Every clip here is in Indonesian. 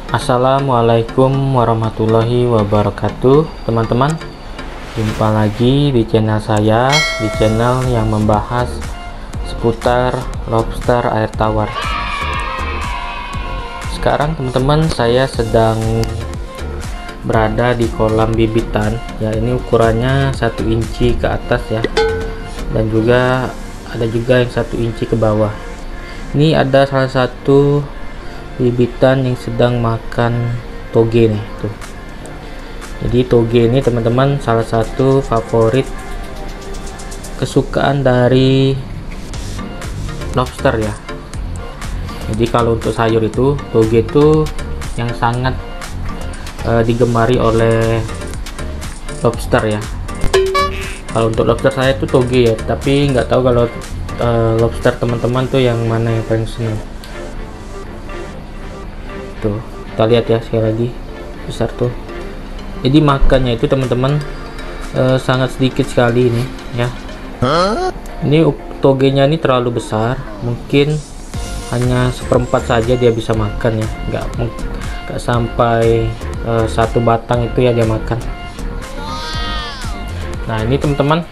Assalamualaikum warahmatullahi wabarakatuh, teman-teman. Jumpa lagi di channel saya, di channel yang membahas seputar lobster air tawar. Sekarang teman-teman, saya sedang berada di kolam bibitan ya. Ini ukurannya 1 inci ke atas ya, dan juga ada juga yang 1 inci ke bawah. Ini ada salah satu bibitan yang sedang makan toge nih tuh. Jadi toge ini teman-teman salah satu favorit kesukaan dari lobster ya. Jadi kalau untuk sayur itu toge itu yang sangat digemari oleh lobster ya. Kalau untuk lobster saya itu toge ya, tapi nggak tahu kalau lobster teman-teman tuh yang mana yang paling senang. Tuh, kita lihat ya sekali lagi, besar tuh. Jadi makannya itu teman-teman sangat sedikit sekali ini ya. Ini togenya ini terlalu besar, mungkin hanya 1/4 saja dia bisa makan ya, nggak sampai 1 batang itu ya dia makan. Nah ini teman-teman,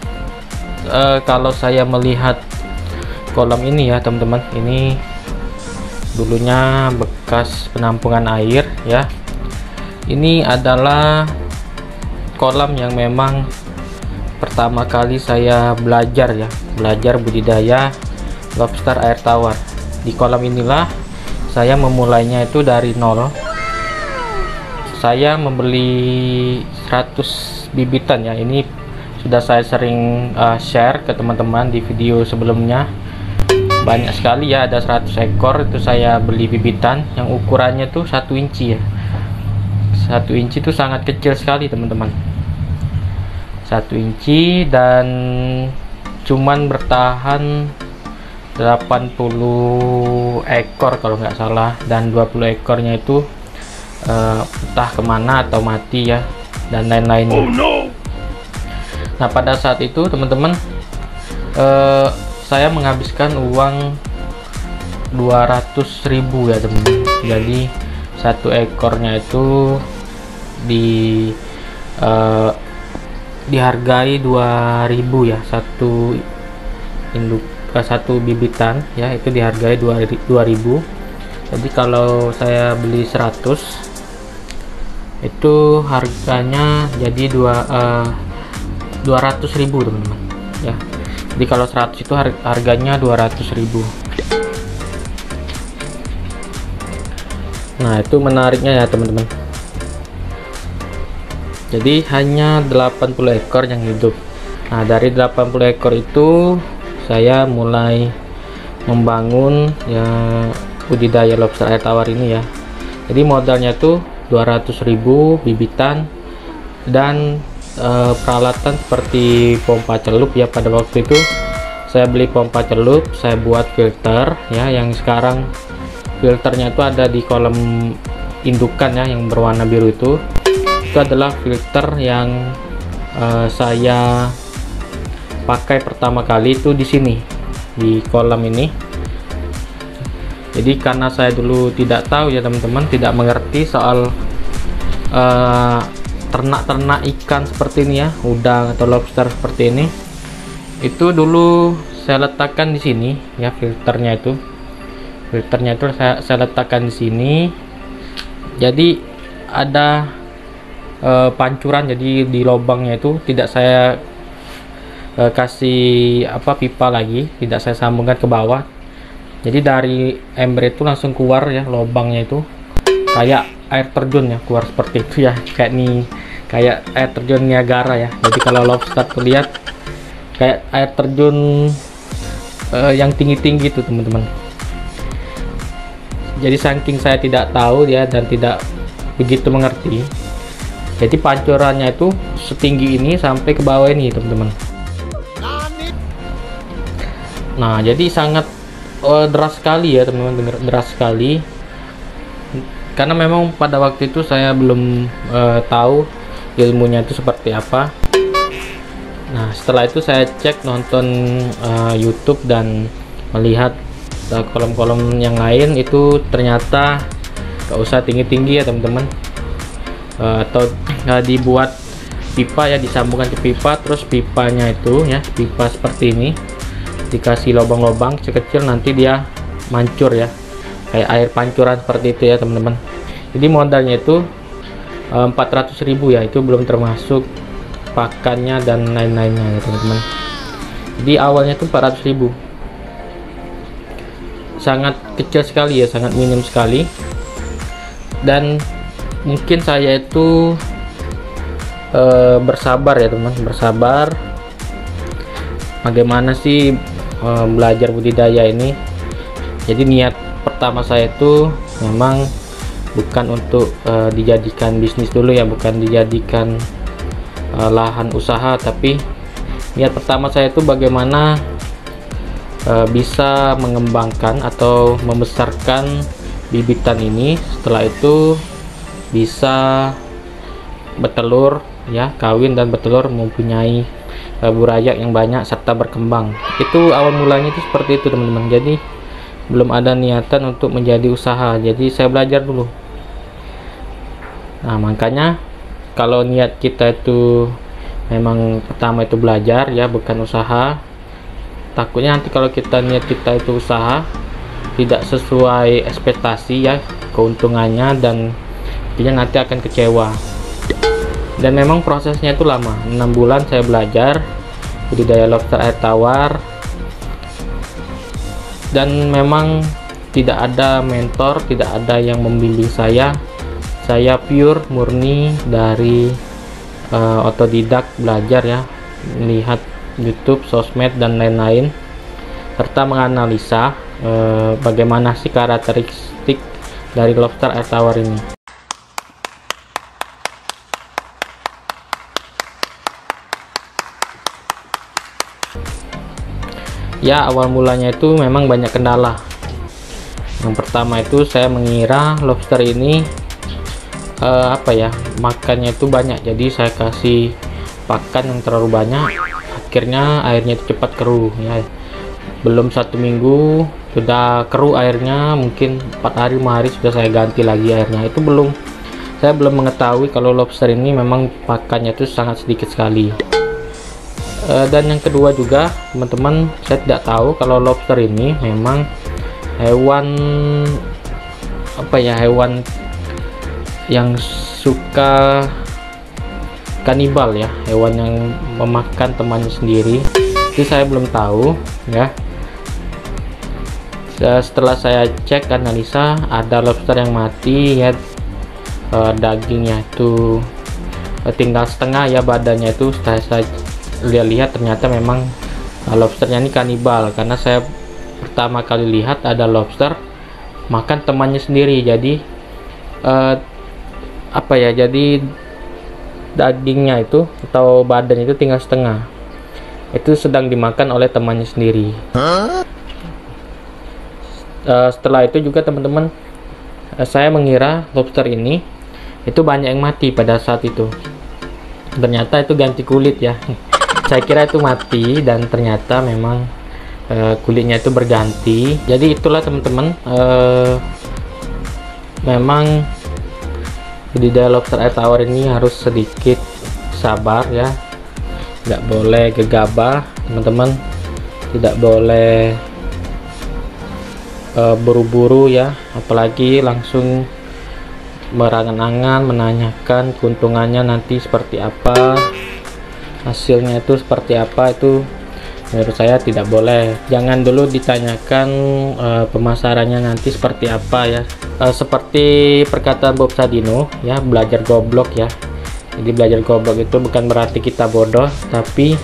kalau saya melihat kolam ini ya teman-teman, ini dulunya bekas penampungan air ya. Ini adalah kolam yang memang pertama kali saya belajar budidaya lobster air tawar. Di kolam inilah saya memulainya itu dari nol. Saya membeli 100 bibitan ya. Ini sudah saya sering share ke teman-teman di video sebelumnya. Banyak sekali ya, ada 100 ekor itu saya beli bibitan yang ukurannya tuh 1 inci ya. 1 inci itu sangat kecil sekali teman-teman, 1 inci, dan cuman bertahan 80 ekor kalau nggak salah, dan 20 ekornya itu entah kemana atau mati ya, dan lain-lainnya. Oh, no. Nah pada saat itu teman-teman, saya menghabiskan uang 200.000 ya teman-teman. Jadi 1 ekornya itu dihargai 2.000 ya. 1 bibitan ya itu dihargai 2.000. Jadi kalau saya beli 100 itu harganya jadi 200.000 teman-teman ya. Jadi kalau 100 itu harganya 200.000. Nah itu menariknya ya teman-teman. Jadi hanya 80 ekor yang hidup. Nah dari 80 ekor itu saya mulai membangun ya budidaya lobster air tawar ini ya. Jadi modalnya tuh 200.000 bibitan dan peralatan seperti pompa celup ya. Pada waktu itu saya beli pompa celup, saya buat filter ya, yang sekarang filternya itu ada di kolam indukan ya, yang berwarna biru itu adalah filter yang saya pakai pertama kali itu di sini di kolam ini. Jadi karena saya dulu tidak tahu ya teman-teman, tidak mengerti soal ternak-ternak ikan seperti ini ya, udang atau lobster seperti ini, itu dulu saya letakkan di sini ya filternya itu. Filternya itu saya letakkan di sini. Jadi ada pancuran, jadi di lubangnya itu tidak saya kasih pipa lagi, tidak saya sambungkan ke bawah. Jadi dari ember itu langsung keluar ya lubangnya itu, kayak air terjun ya, keluar seperti itu ya, kayak air terjun Niagara ya. Jadi kalau lobster terlihat kayak air terjun yang tinggi-tinggi itu teman-teman. Jadi saking saya tidak tahu ya dan tidak begitu mengerti, jadi pancurannya itu setinggi ini sampai ke bawah ini teman-teman. Nah jadi sangat deras sekali ya teman-teman, deras sekali. Karena memang pada waktu itu saya belum tahu ilmunya itu seperti apa. Nah setelah itu saya cek, nonton YouTube dan melihat kolom-kolom yang lain, itu ternyata Gak usah tinggi-tinggi ya teman-teman. Atau dibuat pipa ya, disambungkan ke pipa, terus pipanya itu ya, pipa seperti ini dikasih lubang-lubang kecil-kecil, nanti dia mancur ya, kayak air pancuran seperti itu ya teman-teman. Jadi modalnya itu 400.000 ya, itu belum termasuk pakannya dan lain-lainnya ya teman-teman. Jadi awalnya itu 400.000, sangat kecil sekali ya, sangat minim sekali. Dan mungkin saya itu bersabar ya teman, bersabar. Bagaimana sih belajar budidaya ini? Jadi niat pertama saya itu memang bukan untuk dijadikan bisnis dulu ya, bukan dijadikan lahan usaha, tapi niat pertama saya itu bagaimana bisa mengembangkan atau membesarkan bibitan ini, setelah itu bisa bertelur ya, kawin dan bertelur, mempunyai burayak yang banyak serta berkembang. Itu awal mulanya itu seperti itu teman-teman. Jadi belum ada niatan untuk menjadi usaha, jadi saya belajar dulu. Nah makanya kalau niat kita itu memang pertama itu belajar ya, bukan usaha, takutnya nanti kalau kita niat kita itu usaha tidak sesuai ekspektasi ya keuntungannya, dan dia nanti akan kecewa. Dan memang prosesnya itu lama, 6 bulan saya belajar budidaya lobster air tawar, dan memang tidak ada mentor, tidak ada yang membimbing saya pure murni dari otodidak belajar ya, melihat YouTube, sosmed dan lain-lain, serta menganalisa bagaimana sih karakteristik dari lobster air tawar ini. Ya awal mulanya itu memang banyak kendala. Yang pertama itu saya mengira lobster ini makannya itu banyak, jadi saya kasih pakan yang terlalu banyak, akhirnya airnya itu cepat keruh ya. Belum 1 minggu sudah keruh airnya, mungkin 4 hari 5 hari sudah saya ganti lagi airnya. Itu saya belum mengetahui kalau lobster ini memang pakannya itu sangat sedikit sekali. Dan yang kedua juga teman-teman, saya tidak tahu kalau lobster ini memang hewan hewan yang suka kanibal ya, hewan yang memakan temannya sendiri. Itu saya belum tahu ya. Setelah saya cek analisa, ada lobster yang mati ya, dagingnya itu tinggal setengah ya, badannya itu saya lihat ternyata memang lobsternya ini kanibal, karena saya pertama kali lihat ada lobster makan temannya sendiri. Jadi jadi dagingnya itu atau badan itu tinggal setengah, itu sedang dimakan oleh temannya sendiri. Setelah itu juga teman-teman, saya mengira lobster ini itu banyak yang mati pada saat itu, ternyata itu ganti kulit ya. Saya kira itu mati dan ternyata memang kulitnya itu berganti. Jadi itulah teman-teman, memang budidaya lobster air tawar ini harus sedikit sabar ya, nggak boleh gegabah teman-teman, tidak boleh buru-buru ya, apalagi langsung merangan-angan menanyakan keuntungannya nanti seperti apa, hasilnya itu seperti apa. Itu menurut saya tidak boleh. Jangan dulu ditanyakan pemasarannya nanti seperti apa ya. Seperti perkataan Bob Sadino ya, belajar goblok ya. Jadi belajar goblok itu bukan berarti kita bodoh, tapi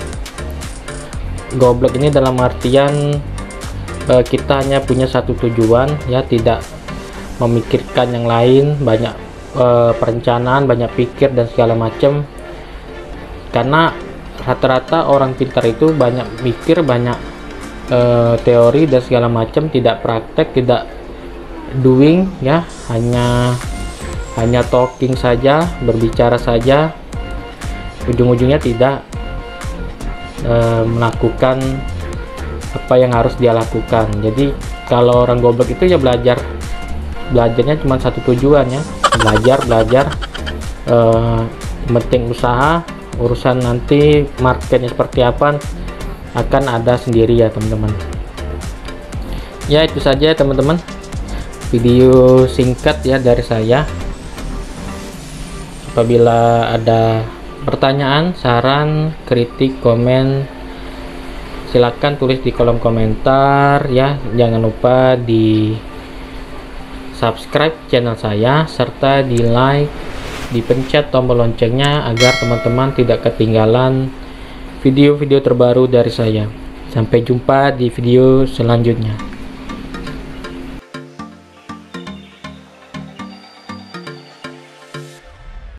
goblok ini dalam artian kita hanya punya satu tujuan ya, tidak memikirkan yang lain, banyak perencanaan, banyak pikir dan segala macam. Karena rata-rata orang pintar itu banyak mikir, banyak teori dan segala macam, tidak praktek, tidak doing ya, hanya talking saja, berbicara saja, ujung-ujungnya tidak melakukan apa yang harus dia lakukan. Jadi kalau orang goblok itu ya belajar belajarnya cuma satu tujuan ya, belajar penting usaha, urusan nanti marketnya seperti apa akan ada sendiri ya teman-teman. Ya itu saja teman-teman, video singkat ya dari saya. Apabila ada pertanyaan, saran, kritik, komen, silahkan tulis di kolom komentar ya. Jangan lupa di subscribe channel saya serta di like, dipencet tombol loncengnya agar teman-teman tidak ketinggalan video-video terbaru dari saya. Sampai jumpa di video selanjutnya.